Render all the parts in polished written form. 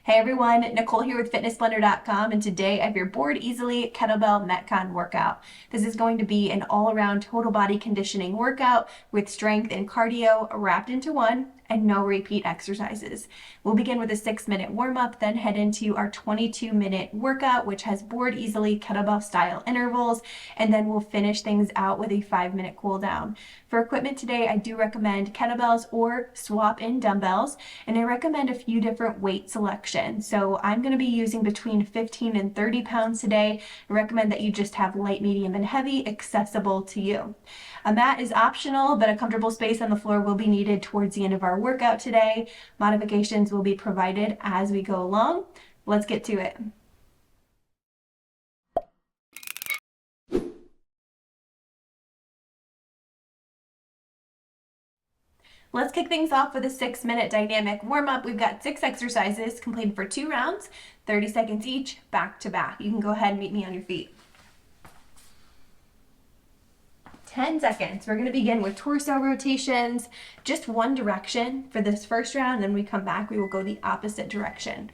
Hey everyone, Nicole here with fitnessblender.com, and today I have your Board Easily Kettlebell MetCon workout. This is going to be an all-around total body conditioning workout with strength and cardio wrapped into one and no repeat exercises. We'll begin with a 6-minute warm-up, then head into our 22-minute workout, which has Board Easily kettlebell style intervals, and then we'll finish things out with a 5-minute cool down. For equipment today, I do recommend kettlebells or swap in dumbbells, and I recommend a few different weight selections. So I'm going to be using between 15 and 30 pounds today. I recommend that you just have light, medium, and heavy accessible to you. A mat is optional, but a comfortable space on the floor will be needed towards the end of our workout today. Modifications will be provided as we go along. Let's get to it. Let's kick things off with a 6-minute dynamic warm-up. We've got 6 exercises completed for 2 rounds, 30 seconds each, back to back. You can go ahead and meet me on your feet. 10 seconds. We're going to begin with torso rotations, just one direction for this first round. Then we come back, we will go the opposite direction.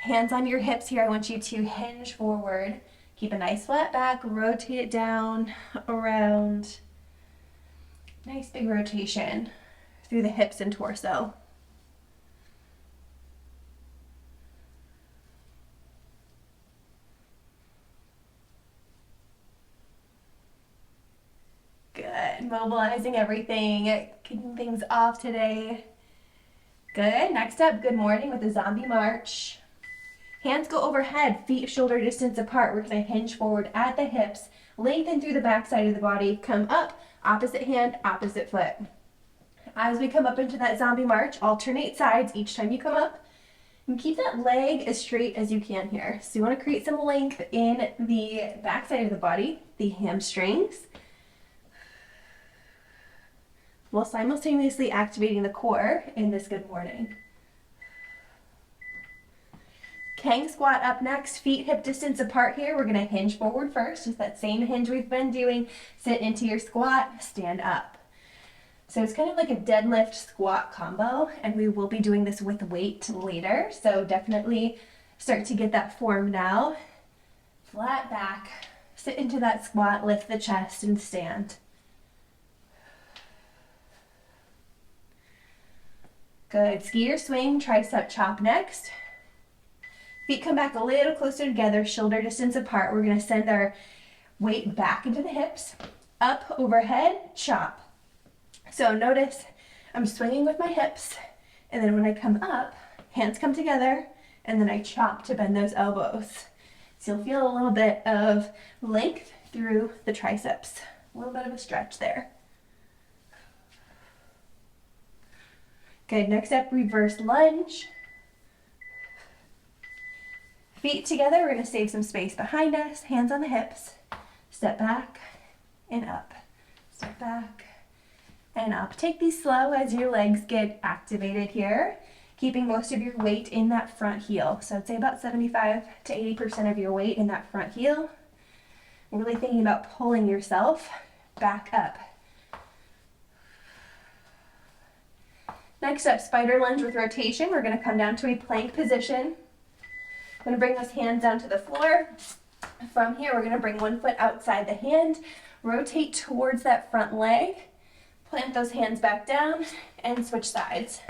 Hands on your hips here. I want you to hinge forward. Keep a nice flat back, rotate it down, around. Nice big rotation through the hips and torso. Good. Mobilizing everything, kicking things off today. Good. Next up, good morning with a zombie march. Hands go overhead, feet shoulder distance apart. We're going to hinge forward at the hips, lengthen through the back side of the body, come up, opposite hand, opposite foot. As we come up into that zombie march, alternate sides each time you come up. And keep that leg as straight as you can here. So you want to create some length in the back side of the body, the hamstrings, while simultaneously activating the core in this good morning. Kang squat up next, feet hip distance apart here. We're going to hinge forward first, just that same hinge we've been doing. Sit into your squat, stand up. So it's kind of like a deadlift squat combo, and we will be doing this with weight later. So definitely start to get that form now. Flat back, sit into that squat, lift the chest and stand. Good. Ski or swing, tricep chop next. Feet come back a little closer together, shoulder distance apart. We're going to send our weight back into the hips, up, overhead, chop. So notice I'm swinging with my hips, and then when I come up, hands come together, and then I chop to bend those elbows. So you'll feel a little bit of length through the triceps, a little bit of a stretch there. Good, next up, reverse lunge. Feet together, we're going to save some space behind us, hands on the hips, step back and up, step back and up. Take these slow as your legs get activated here, keeping most of your weight in that front heel. So I'd say about 75 to 80% of your weight in that front heel. You're really thinking about pulling yourself back up. Next up, spider lunge with rotation. We're going to come down to a plank position. I'm going to bring those hands down to the floor. From here, we're going to bring one foot outside the hand, rotate towards that front leg, plant those hands back down, and switch sides.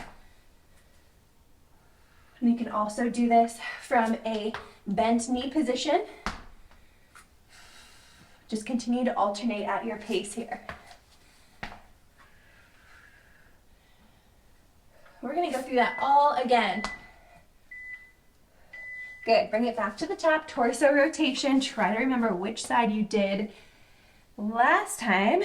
And you can also do this from a bent knee position. Just continue to alternate at your pace here. We're going to go through that all again. Good. Bring it back to the top. Torso rotation. Try to remember which side you did last time.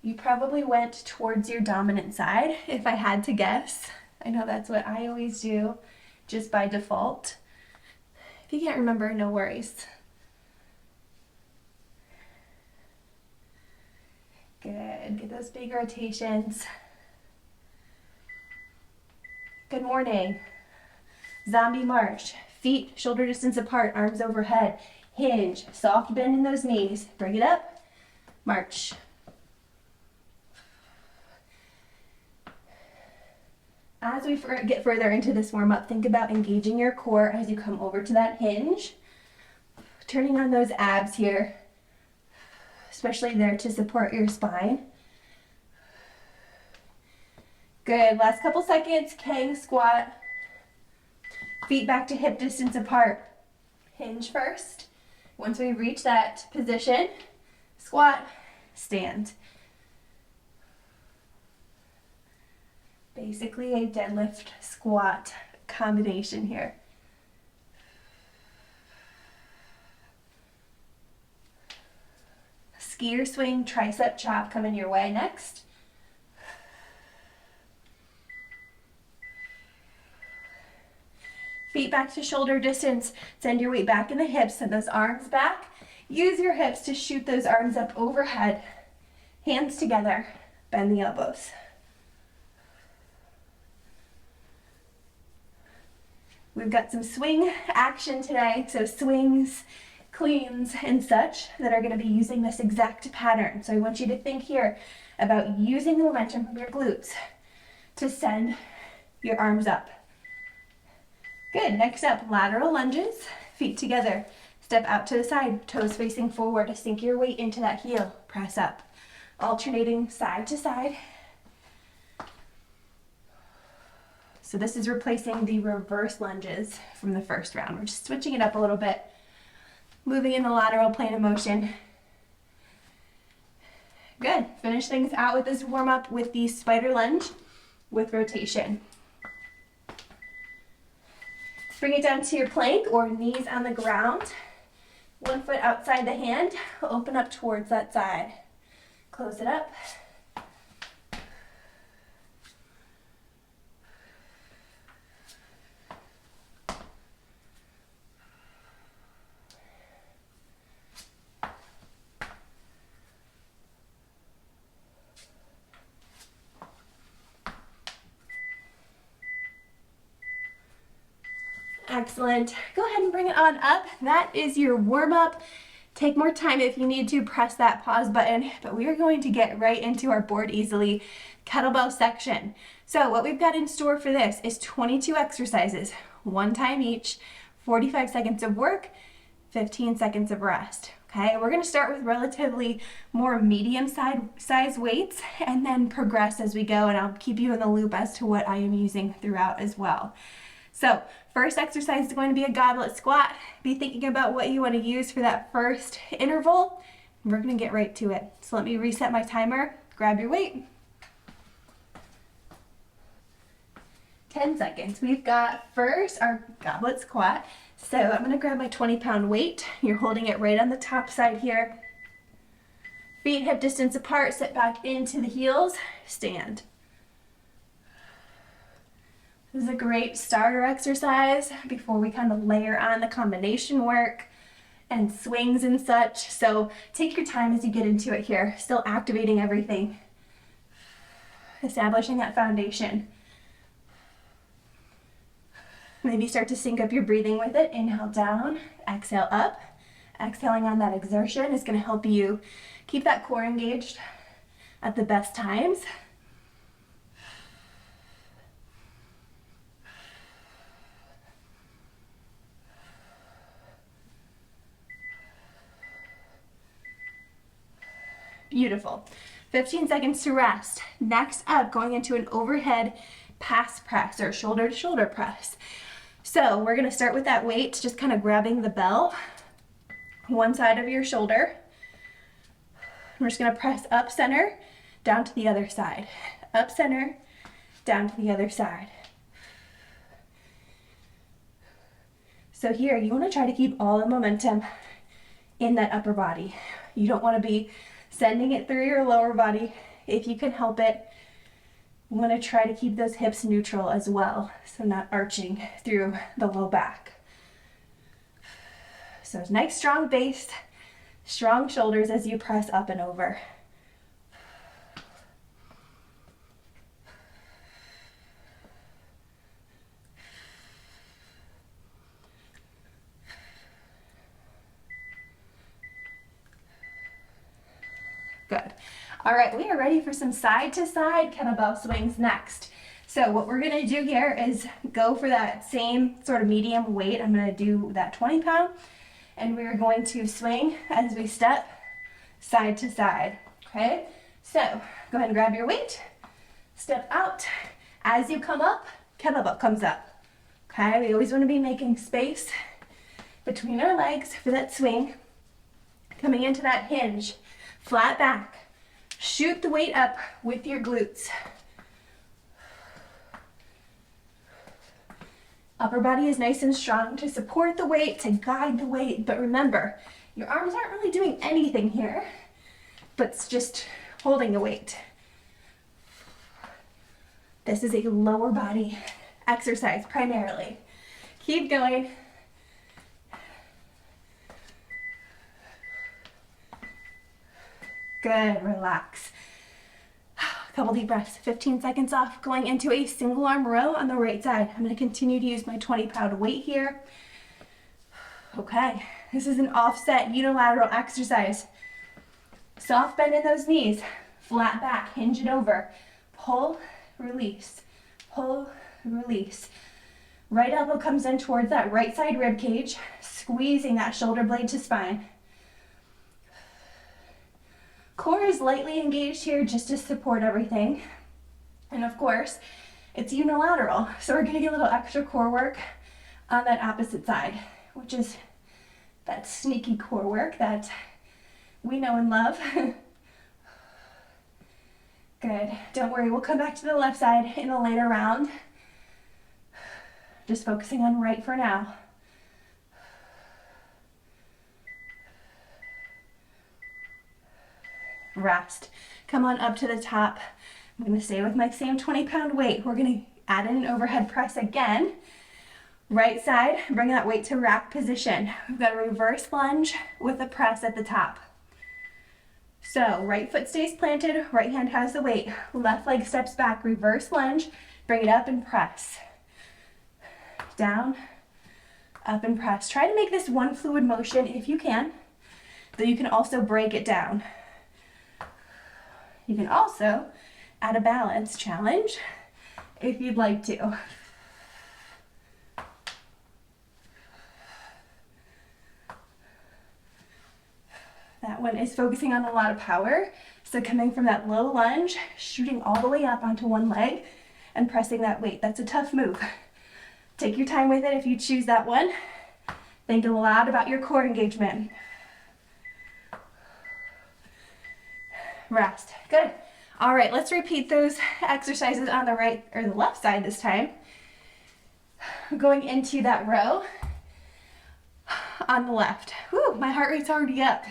You probably went towards your dominant side, if I had to guess. I know that's what I always do, just by default. If you can't remember, no worries. Good. Get those big rotations. Good morning. Zombie march. Feet shoulder distance apart, arms overhead. Hinge. Soft bend in those knees. Bring it up. March. As we get further into this warm-up, think about engaging your core as you come over to that hinge. Turning on those abs here, especially there to support your spine. Good, last couple seconds, Kang squat. Feet back to hip distance apart. Hinge first. Once we reach that position, squat, stand. Basically a deadlift squat combination here. Skier swing, tricep chop coming your way next. Feet back to shoulder distance. Send your weight back in the hips. Send those arms back. Use your hips to shoot those arms up overhead. Hands together. Bend the elbows. We've got some swing action today. So swings, cleans, and such that are going to be using this exact pattern. So I want you to think here about using the momentum from your glutes to send your arms up. Good, next up, lateral lunges, feet together. Step out to the side, toes facing forward. Sink your weight into that heel, press up. Alternating side to side. So this is replacing the reverse lunges from the first round. We're just switching it up a little bit. Moving in the lateral plane of motion. Good, finish things out with this warm up with the spider lunge with rotation. Bring it down to your plank or knees on the ground. One foot outside the hand, open up towards that side. Close it up. Excellent. Go ahead and bring it on up. That is your warm up. Take more time if you need to, press that pause button, but we are going to get right into our Board Easily kettlebell section. So what we've got in store for this is 22 exercises, one time each, 45 seconds of work, 15 seconds of rest. Okay, we're going to start with relatively more medium size weights and then progress as we go, and I'll keep you in the loop as to what I am using throughout as well. So first exercise is going to be a goblet squat. Be thinking about what you want to use for that first interval. We're going to get right to it. So let me reset my timer. Grab your weight. 10 seconds. We've got first our goblet squat. So I'm going to grab my 20-pound weight. You're holding it right on the top side here. Feet hip distance apart. Sit back into the heels. Stand. This is a great starter exercise before we kind of layer on the combination work and swings and such. So take your time as you get into it here, still activating everything, establishing that foundation. Maybe start to sync up your breathing with it. Inhale down, exhale up. Exhaling on that exertion is going to help you keep that core engaged at the best times. Beautiful. 15 seconds to rest. Next up, going into an overhead pass press or shoulder to shoulder press. So we're going to start with that weight, just kind of grabbing the bell, one side of your shoulder. We're just going to press up center, down to the other side. Up center, down to the other side. So here, you want to try to keep all the momentum in that upper body. You don't want to be sending it through your lower body if you can help it. You want to try to keep those hips neutral as well, so not arching through the low back. So nice strong base, strong shoulders as you press up and over. Good. All right, we are ready for some side to side kettlebell swings next. So what we're gonna do here is go for that same sort of medium weight. I'm gonna do that 20 pound, and we're going to swing as we step side to side, okay? So go ahead and grab your weight, step out. As you come up, kettlebell comes up, okay? We always wanna be making space between our legs for that swing. Coming into that hinge, flat back. Shoot the weight up with your glutes. Upper body is nice and strong to support the weight, to guide the weight, but remember, your arms aren't really doing anything here, but it's just holding the weight. This is a lower body exercise primarily. Keep going. Good, relax. A couple deep breaths, 15 seconds off, going into a single arm row on the right side. I'm gonna continue to use my 20 pound weight here. Okay, this is an offset unilateral exercise. Soft bend in those knees, flat back, hinge it over. Pull, release, pull, release. Right elbow comes in towards that right side rib cage, squeezing that shoulder blade to spine. Core is lightly engaged here just to support everything. And of course, it's unilateral, so we're gonna get a little extra core work on that opposite side, which is that sneaky core work that we know and love. Good, don't worry, we'll come back to the left side in a later round. Just focusing on right for now. Rest. Come on up to the top. I'm going to stay with my same 20 pound weight. We're going to add in an overhead press again. Right side, bring that weight to rack position. We've got a reverse lunge with a press at the top. So right foot stays planted, right hand has the weight. Left leg steps back, reverse lunge, bring it up and press. Down, up and press. Try to make this one fluid motion if you can, though you can also break it down. You can also add a balance challenge if you'd like to. That one is focusing on a lot of power. So coming from that low lunge, shooting all the way up onto one leg and pressing that weight. That's a tough move. Take your time with it if you choose that one. Think a lot about your core engagement. Rest. Good. All right, let's repeat those exercises on the right or the left side this time. Going into that row on the left. Whew, my heart rate's already up.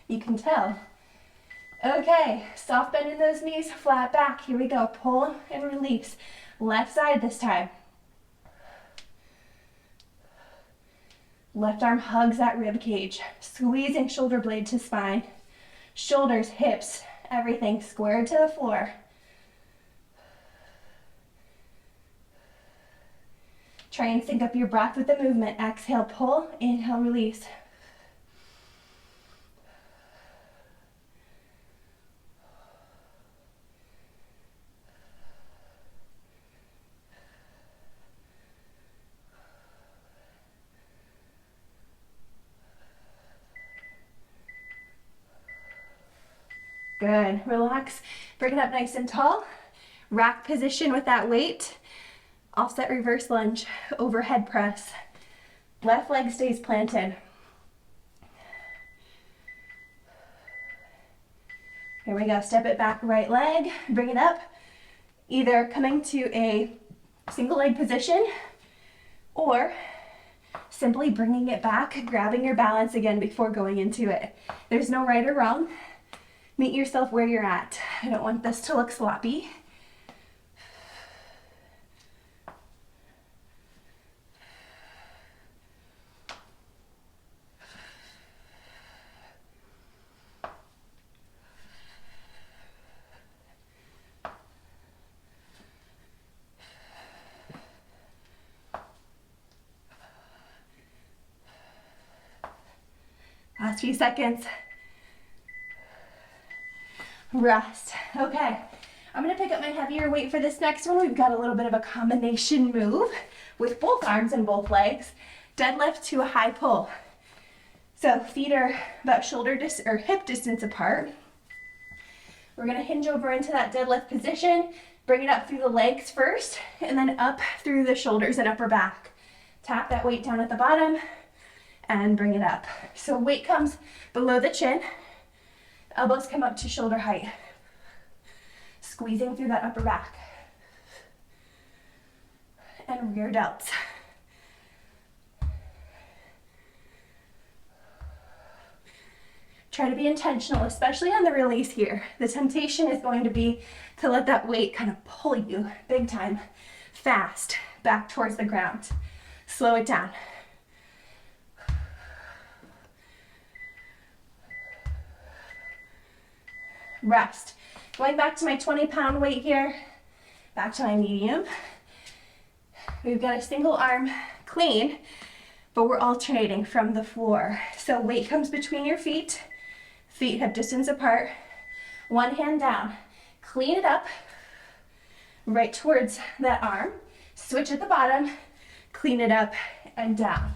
You can tell. Okay, soft bend in those knees, flat back. Here we go. Pull and release. Left side this time. Left arm hugs that rib cage, squeezing shoulder blade to spine. Shoulders, hips, everything squared to the floor. Try and sync up your breath with the movement. Exhale, pull, inhale, release. Good, relax, bring it up nice and tall. Rack position with that weight. Offset reverse lunge, overhead press. Left leg stays planted. Here we go, step it back, right leg, bring it up. Either coming to a single leg position or simply bringing it back, grabbing your balance again before going into it. There's no right or wrong. Meet yourself where you're at. I don't want this to look sloppy. Last few seconds. Rest. Okay. I'm gonna pick up my heavier weight for this next one. We've got a little bit of a combination move with both arms and both legs. Deadlift to a high pull. So feet are about hip distance apart. We're gonna hinge over into that deadlift position, bring it up through the legs first, and then up through the shoulders and upper back. Tap that weight down at the bottom and bring it up. So weight comes below the chin, elbows come up to shoulder height. Squeezing through that upper back. And rear delts. Try to be intentional, especially on the release here. The temptation is going to be to let that weight kind of pull you big time, fast, back towards the ground. Slow it down. Rest. Going back to my 20-pound weight here, back to my medium. We've got a single arm clean, but we're alternating from the floor. So weight comes between your feet, feet hip distance apart, one hand down. Clean it up, right towards that arm. Switch at the bottom, clean it up and down.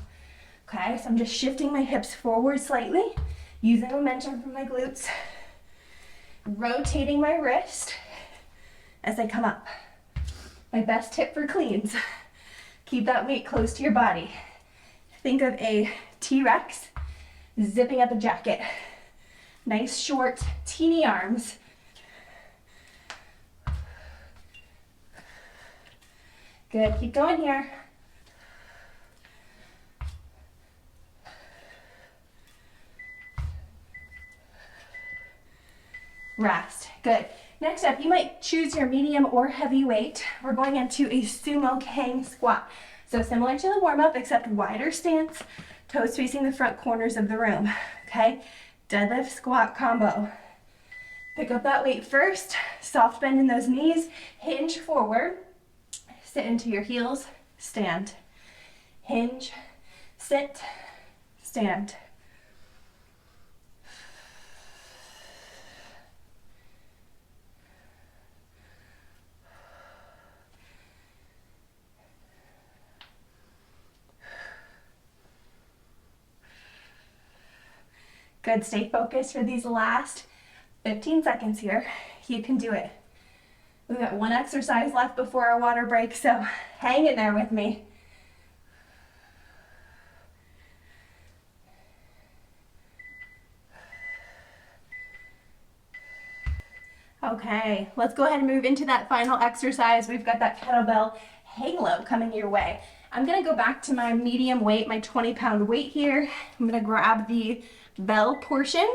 Okay, so I'm just shifting my hips forward slightly, using momentum from my glutes. Rotating my wrist as I come up. My best tip for cleans, keep that weight close to your body. Think of a T-Rex zipping up a jacket. Nice short, teeny arms. Good, keep going here. Rest. Good. Next up, you might choose your medium or heavy weight. We're going into a sumo hang squat. So similar to the warm-up, except wider stance, toes facing the front corners of the room. Okay? Deadlift squat combo. Pick up that weight first, soft bend in those knees, hinge forward, sit into your heels, stand. Hinge, sit, stand. Good, stay focused for these last 15 seconds here. You can do it. We've got one exercise left before our water break, so hang in there with me. Okay, let's go ahead and move into that final exercise. We've got that kettlebell hang low coming your way. I'm gonna go back to my medium weight, my 20-pound weight here. I'm gonna grab the bell portion.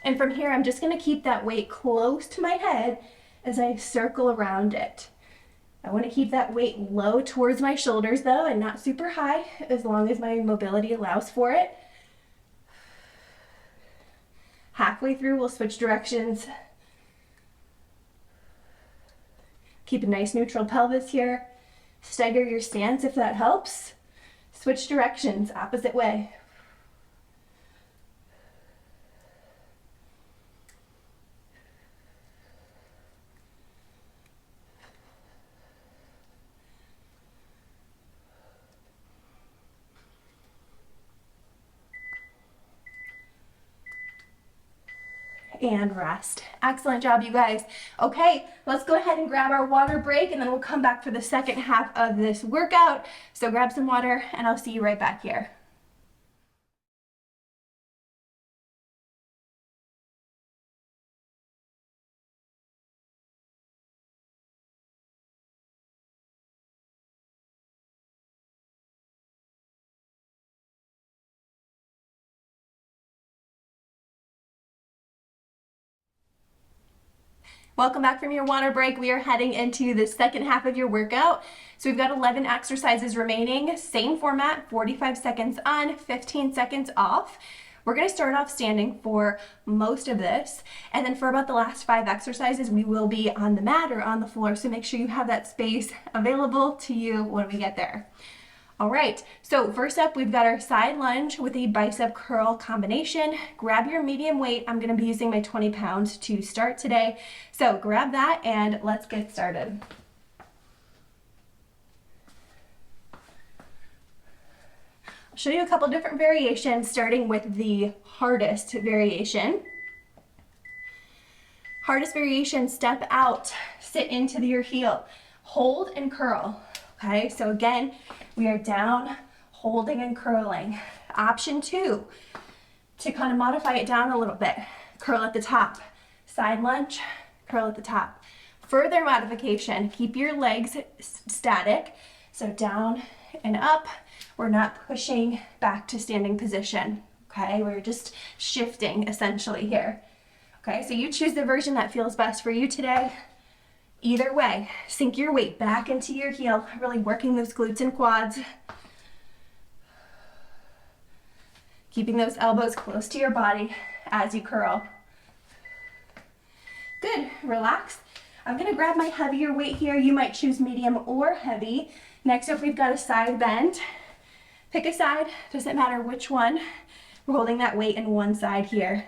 And from here, I'm just gonna keep that weight close to my head as I circle around it. I wanna keep that weight low towards my shoulders though, and not super high, as long as my mobility allows for it. Halfway through, we'll switch directions. Keep a nice neutral pelvis here. Stagger your stance if that helps. Switch directions, opposite way. And rest. Excellent job, you guys. Okay, let's go ahead and grab our water break, and then we'll come back for the second half of this workout. So grab some water, and I'll see you right back here. Welcome back from your water break. We are heading into the second half of your workout. So we've got 11 exercises remaining, same format, 45 seconds on, 15 seconds off. We're gonna start off standing for most of this, and then for about the last 5 exercises, we will be on the mat or on the floor, so make sure you have that space available to you when we get there. All right, so first up, we've got our side lunge with a bicep curl combination. Grab your medium weight. I'm gonna be using my 20 pounds to start today. So grab that and let's get started. I'll show you a couple different variations, starting with the hardest variation. Hardest variation, step out, sit into your heel, hold and curl. Okay, so again, we are down, holding and curling. Option 2, to kind of modify it down a little bit, curl at the top, side lunge, curl at the top. Further modification, keep your legs static, so down and up. We're not pushing back to standing position, okay? We're just shifting essentially here. Okay, so you choose the version that feels best for you today. Either way, sink your weight back into your heel, really working those glutes and quads. Keeping those elbows close to your body as you curl. Good, relax. I'm gonna grab my heavier weight here. You might choose medium or heavy. Next up, we've got a side bend. Pick a side, doesn't matter which one. We're holding that weight in one side here.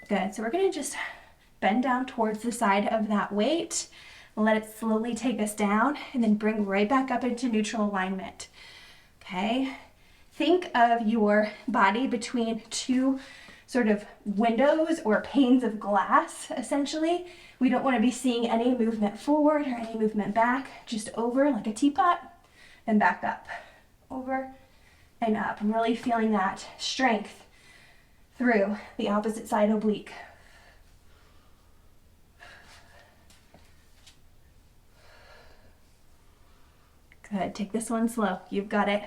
Good, so we're gonna just bend down towards the side of that weight, let it slowly take us down, and then bring right back up into neutral alignment. Okay, think of your body between two sort of windows or panes of glass, essentially. We don't want to be seeing any movement forward or any movement back, just over like a teapot and back up, over and up. I'm really feeling that strength through the opposite side oblique. Good, take this one slow. You've got it.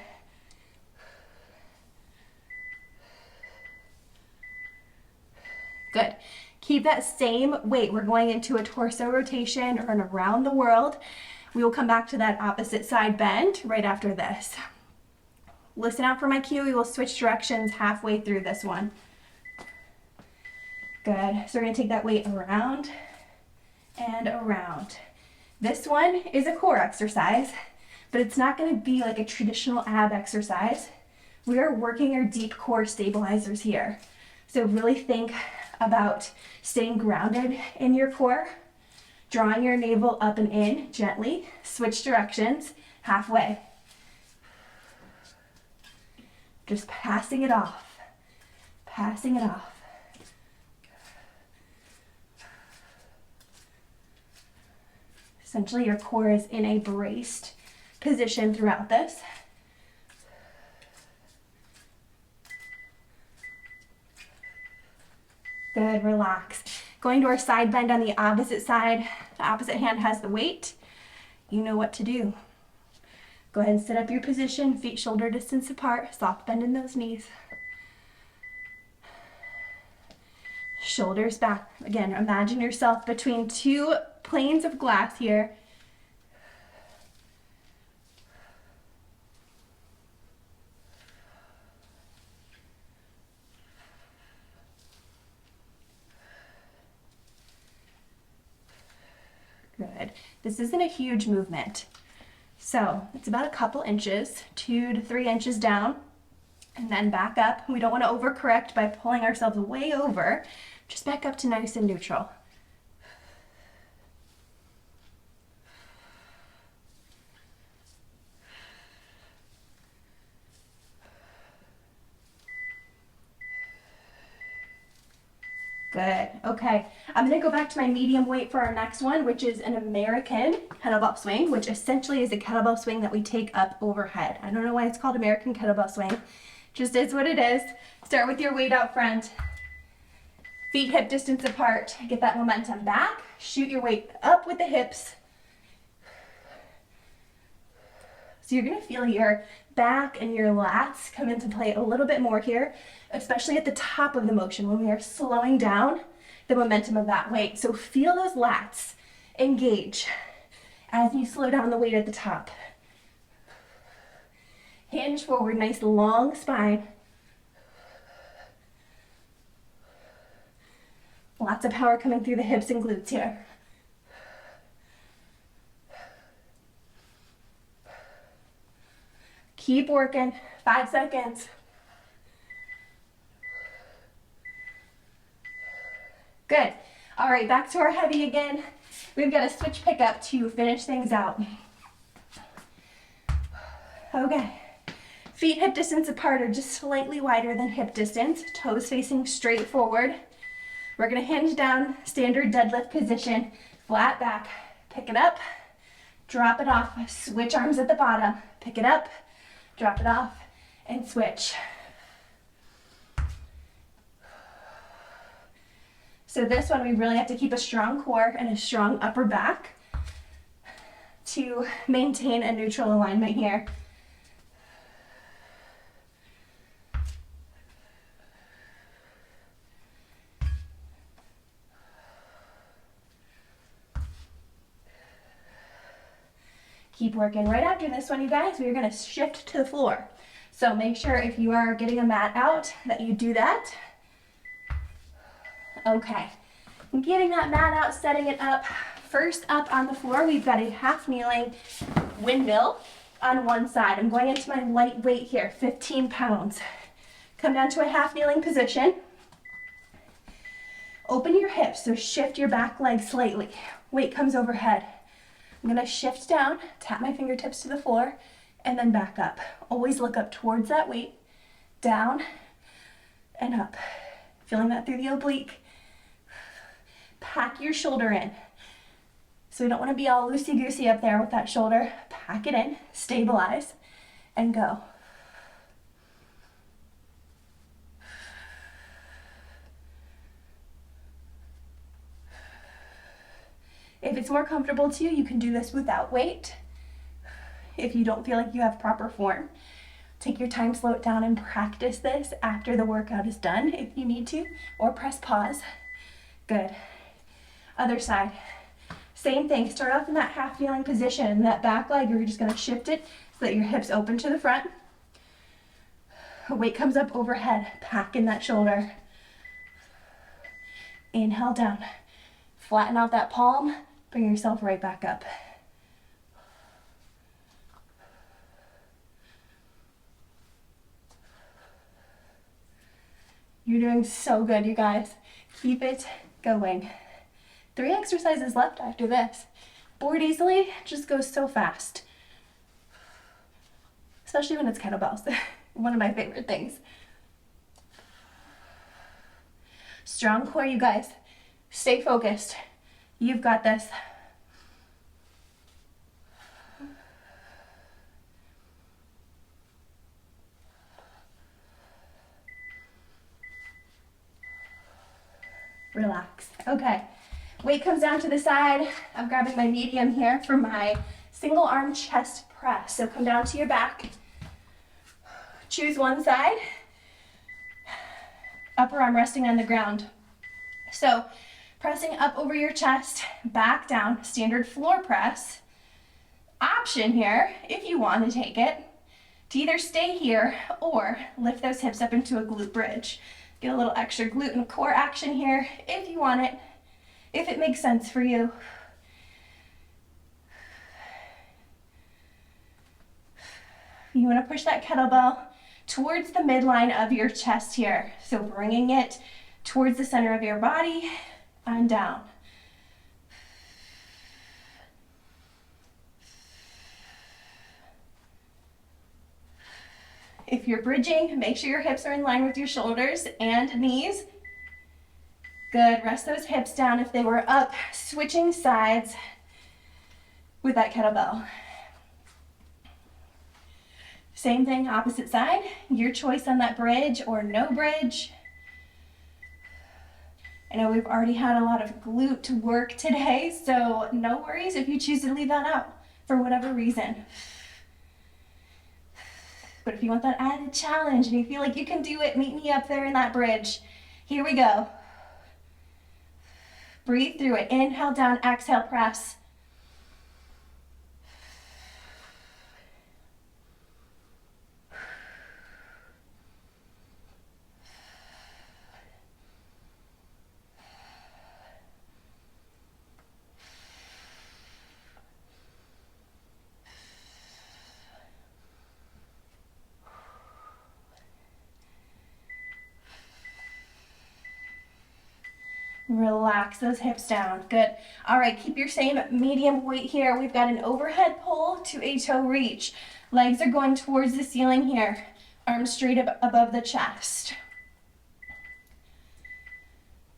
Good. Keep that same weight. We're going into a torso rotation or an around the world. We will come back to that opposite side bend right after this. Listen out for my cue. We will switch directions halfway through this one. Good. So we're going to take that weight around and around. This one is a core exercise, but it's not going to be like a traditional ab exercise. We are working our deep core stabilizers here. So really think about staying grounded in your core, drawing your navel up and in gently, switch directions halfway. Just passing it off, passing it off. Essentially, your core is in a braced position throughout this. Good, relax. Going to our side bend on the opposite side. The opposite hand has the weight. You know what to do. Go ahead and set up your position, feet shoulder distance apart, soft bend in those knees. Shoulders back. Again, imagine yourself between two planes of glass here. Good. This isn't a huge movement. So it's about a couple inches, 2 to 3 inches down, and then back up. We don't want to overcorrect by pulling ourselves way over. Just back up to nice and neutral. Good. Okay, I'm going to go back to my medium weight for our next one, which is an American kettlebell swing, which essentially is a kettlebell swing that we take up overhead. I don't know why it's called American kettlebell swing. Just is what it is. Start with your weight out front. Feet hip distance apart. Get that momentum back. Shoot your weight up with the hips. So you're going to feel your back and your lats come into play a little bit more here, especially at the top of the motion when we are slowing down the momentum of that weight. So feel those lats engage as you slow down the weight at the top. Hinge forward, nice long spine. Lots of power coming through the hips and glutes here. Keep working. 5 seconds. Good. All right, back to our heavy again. We've got a switch pickup to finish things out. Okay. Feet hip distance apart or just slightly wider than hip distance. Toes facing straight forward. We're gonna hinge down, standard deadlift position, flat back. Pick it up, drop it off, switch arms at the bottom. Pick it up, drop it off, and switch. So this one, we really have to keep a strong core and a strong upper back to maintain a neutral alignment here. Keep working. Right after this one, you guys, we're gonna shift to the floor. So make sure if you are getting a mat out that you do that. Okay, getting that mat out, setting it up. First up on the floor, we've got a half kneeling windmill on one side. I'm going into my light weight here, 15 pounds. Come down to a half kneeling position. Open your hips, so shift your back leg slightly. Weight comes overhead. I'm gonna shift down, tap my fingertips to the floor, and then back up. Always look up towards that weight, down and up. Feeling that through the oblique. Pack your shoulder in. So we don't want to be all loosey-goosey up there with that shoulder. Pack it in, stabilize, and go. If it's more comfortable to you, you can do this without weight. If you don't feel like you have proper form, take your time, slow it down, and practice this after the workout is done if you need to, or press pause. Good. Other side. Same thing, start off in that half kneeling position. That back leg, you're just gonna shift it so that your hips open to the front. Weight comes up overhead, pack in that shoulder. Inhale down. Flatten out that palm, bring yourself right back up. You're doing so good, you guys. Keep it going. 3 exercises left after this. Bored easily just goes so fast. Especially when it's kettlebells. One of my favorite things. Strong core, you guys. Stay focused. You've got this. Relax. Okay. Weight comes down to the side. I'm grabbing my medium here for my single arm chest press. So come down to your back. Choose one side. Upper arm resting on the ground. So pressing up over your chest, back down, standard floor press. Option here, if you want to take it, to either stay here or lift those hips up into a glute bridge. Get a little extra glute and core action here if you want it, if it makes sense for you. You want to push that kettlebell towards the midline of your chest here. So bringing it towards the center of your body and down. If you're bridging, make sure your hips are in line with your shoulders and knees. Good, rest those hips down if they were up, switching sides with that kettlebell. Same thing, opposite side, your choice on that bridge or no bridge. I know we've already had a lot of glute work today, so no worries if you choose to leave that out for whatever reason. But if you want that added challenge and you feel like you can do it, meet me up there in that bridge. Here we go. Breathe through it. Inhale down, exhale, press. Relax those hips down. Good. All right, keep your same medium weight here. We've got an overhead pull to a toe reach. Legs are going towards the ceiling here. Arms straight up above the chest.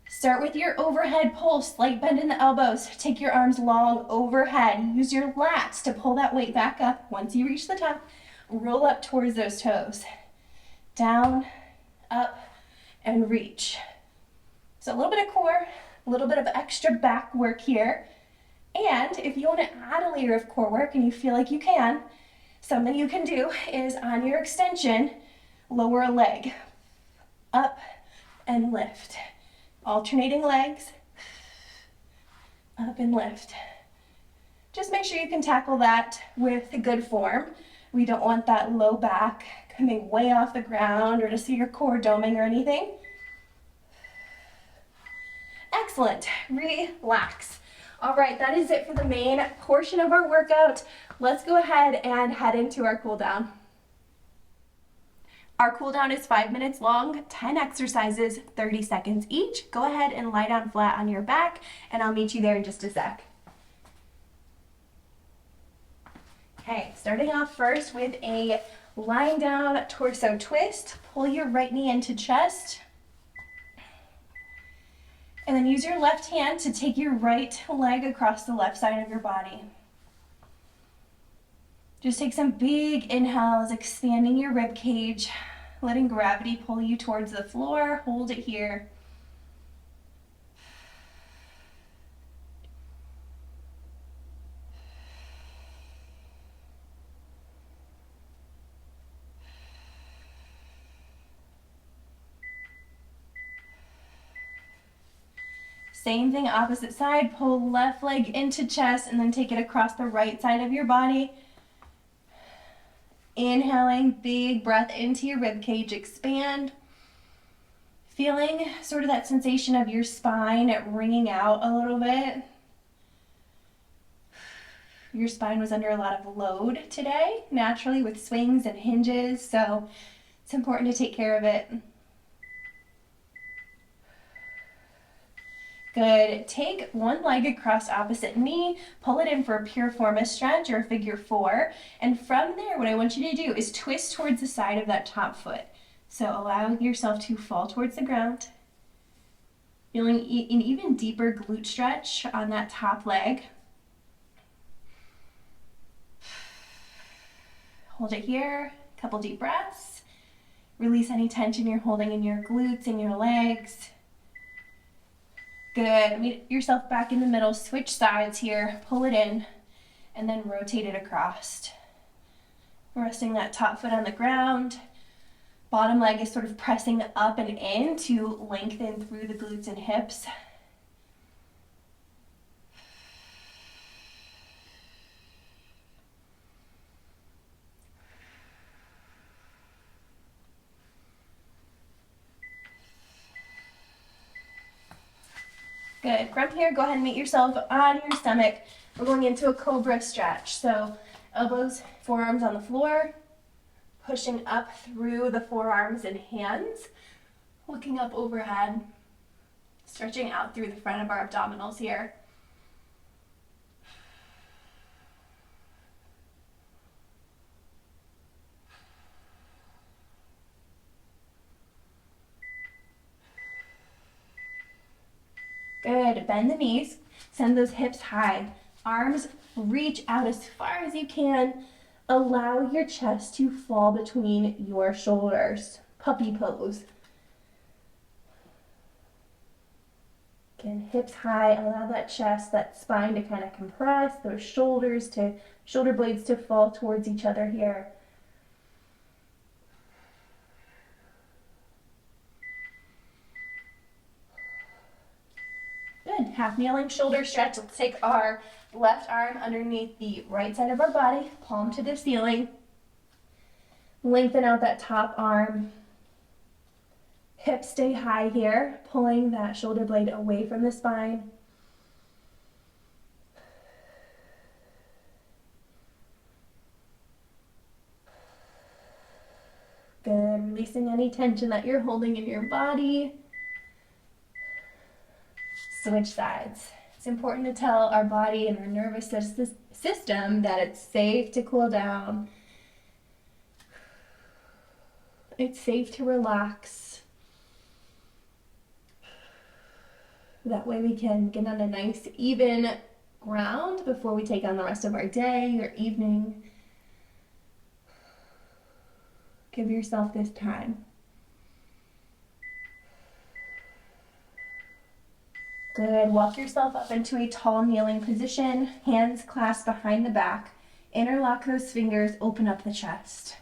Start with your overhead pull, slight bend in the elbows. Take your arms long overhead. Use your lats to pull that weight back up. Once you reach the top, roll up towards those toes. Down, up, and reach. So a little bit of core, a little bit of extra back work here. And if you want to add a layer of core work and you feel like you can, something you can do is on your extension, lower a leg, up and lift. Alternating legs, up and lift. Just make sure you can tackle that with good form. We don't want that low back coming way off the ground or to see your core doming or anything. Excellent. Relax. All right, that is it for the main portion of our workout. Let's go ahead and head into our cool down. Our cool down is 5 minutes long, 10 exercises, 30 seconds each. Go ahead and lie down flat on your back, and I'll meet you there in just a sec. Okay, starting off first with a lying down torso twist. Pull your right knee into chest. And then use your left hand to take your right leg across the left side of your body. Just take some big inhales, expanding your rib cage, letting gravity pull you towards the floor. Hold it here. Same thing, opposite side. Pull left leg into chest and then take it across the right side of your body. Inhaling, big breath into your rib cage, expand. Feeling sort of that sensation of your spine wringing out a little bit. Your spine was under a lot of load today, naturally with swings and hinges, so it's important to take care of it. Good. Take one leg across opposite knee, pull it in for a piriformis stretch or a figure four, and from there what I want you to do is twist towards the side of that top foot. So allow yourself to fall towards the ground, feeling an even deeper glute stretch on that top leg. Hold it here, a couple deep breaths. Release any tension you're holding in your glutes and your legs. Good. Meet yourself back in the middle. Switch sides here. Pull it in and then rotate it across. Resting that top foot on the ground. Bottom leg is sort of pressing up and in to lengthen through the glutes and hips. Good. From here, go ahead and meet yourself on your stomach. We're going into a cobra stretch. So elbows, forearms on the floor, pushing up through the forearms and hands, looking up overhead, stretching out through the front of our abdominals here. Good. Bend the knees. Send those hips high. Arms reach out as far as you can. Allow your chest to fall between your shoulders. Puppy pose. Again, hips high. Allow that chest, that spine to kind of compress. Those shoulder blades to fall towards each other here. Good. Half kneeling shoulder stretch. Let's take our left arm underneath the right side of our body, palm to the ceiling. Lengthen out that top arm. Hips stay high here, pulling that shoulder blade away from the spine. Good. Releasing any tension that you're holding in your body. Switch sides. It's important to tell our body and our nervous system that it's safe to cool down. It's safe to relax. That way we can get on a nice even ground before we take on the rest of our day or evening. Give yourself this time. Good. Walk yourself up into a tall kneeling position, hands clasped behind the back. Interlock those fingers, open up the chest.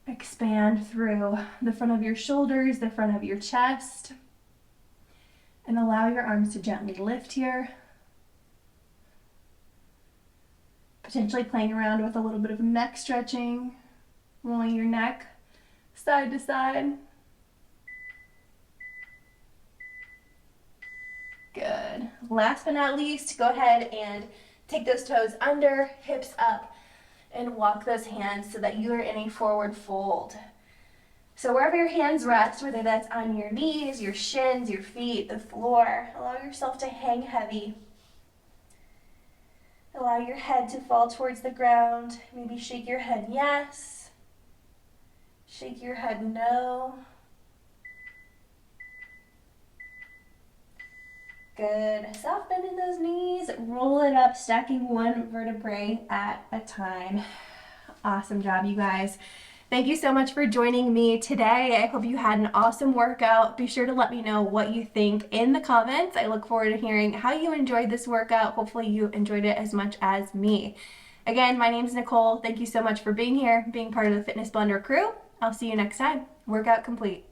Expand through the front of your shoulders, the front of your chest. And allow your arms to gently lift here. Potentially playing around with a little bit of neck stretching, rolling your neck side to side. Good. Last but not least, go ahead and take those toes under, hips up, and walk those hands so that you are in a forward fold. So wherever your hands rest, whether that's on your knees, your shins, your feet, the floor, allow yourself to hang heavy. Allow your head to fall towards the ground. Maybe shake your head yes. Shake your head no. Good. Soft bend in those knees. Roll it up, stacking one vertebrae at a time. Awesome job, you guys. Thank you so much for joining me today. I hope you had an awesome workout. Be sure to let me know what you think in the comments. I look forward to hearing how you enjoyed this workout. Hopefully you enjoyed it as much as me. Again, my name is Nicole. Thank you so much for being here, being part of the Fitness Blender crew. I'll see you next time. Workout complete.